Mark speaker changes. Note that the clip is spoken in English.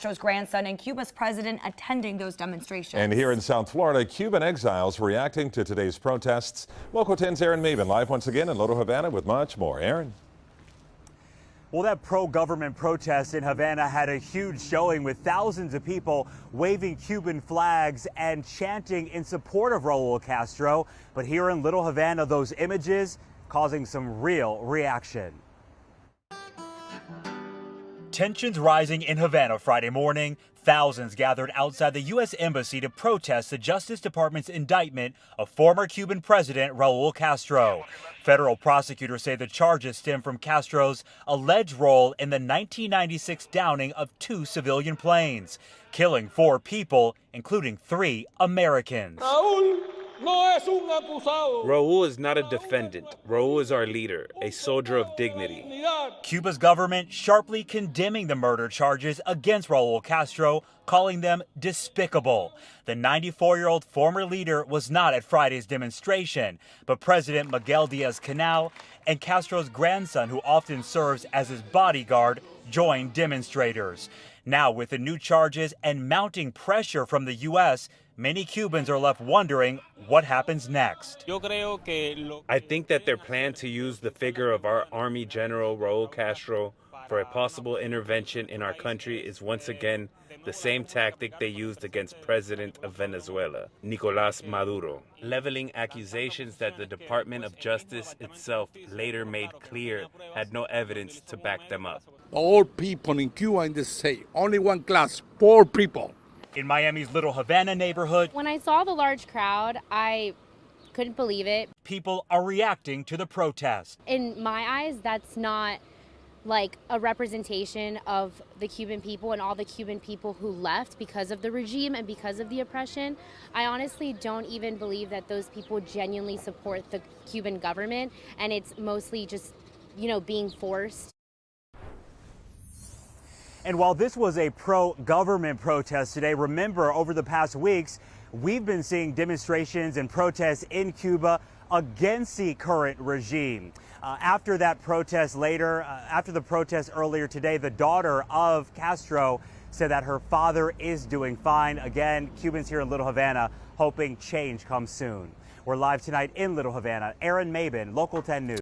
Speaker 1: Castro's grandson and Cuba's president attending those demonstrations.
Speaker 2: And here in South Florida, Cuban exiles reacting to today's protests. Local 10's Aaron Maben live once again in Little Havana with much more. Aaron.
Speaker 3: Well, that pro-government protest in Havana had a huge showing with thousands of people waving Cuban flags and chanting in support of Raúl Castro. But here in Little Havana, those images causing some real reaction. Tensions rising in Havana Friday morning. Thousands gathered outside the U.S. Embassy to protest the Justice Department's indictment of former Cuban President Raúl Castro. Federal prosecutors say the charges stem from Castro's alleged role in the 1996 downing of 2 civilian planes, killing 4 people, including 3 Americans.
Speaker 4: Raúl is not a defendant. Raúl is our leader, a soldier of dignity.
Speaker 3: Cuba's government sharply condemning the murder charges against Raúl Castro, calling them despicable. The 94-year-old former leader was not at Friday's demonstration, but President Miguel Diaz-Canel and Castro's grandson, who often serves as his bodyguard, joined demonstrators. Now, with the new charges and mounting pressure from the U.S., many Cubans are left wondering what happens next.
Speaker 4: I think that their plan to use the figure of our Army General Raúl Castro for a possible intervention in our country is once again the same tactic they used against President of Venezuela, Nicolás Maduro, leveling accusations that the Department of Justice itself later made clear had no evidence to back them up.
Speaker 5: All people in Cuba are the same, only one class, poor people.
Speaker 3: In Miami's Little Havana neighborhood,
Speaker 6: when I saw the large crowd, I couldn't believe it.
Speaker 3: People are reacting to the protest.
Speaker 6: In my eyes, that's not like a representation of the Cuban people and all the Cuban people who left because of the regime and because of the oppression. I honestly don't even believe that those people genuinely support the Cuban government, and it's mostly just, being forced.
Speaker 3: And while this was a pro-government protest today, remember, over the past weeks, we've been seeing demonstrations and protests in Cuba against the current regime. After the protest earlier today, the daughter of Castro said that her father is doing fine. Again, Cubans here in Little Havana hoping change comes soon. We're live tonight in Little Havana. Aaron Maben, Local 10 News.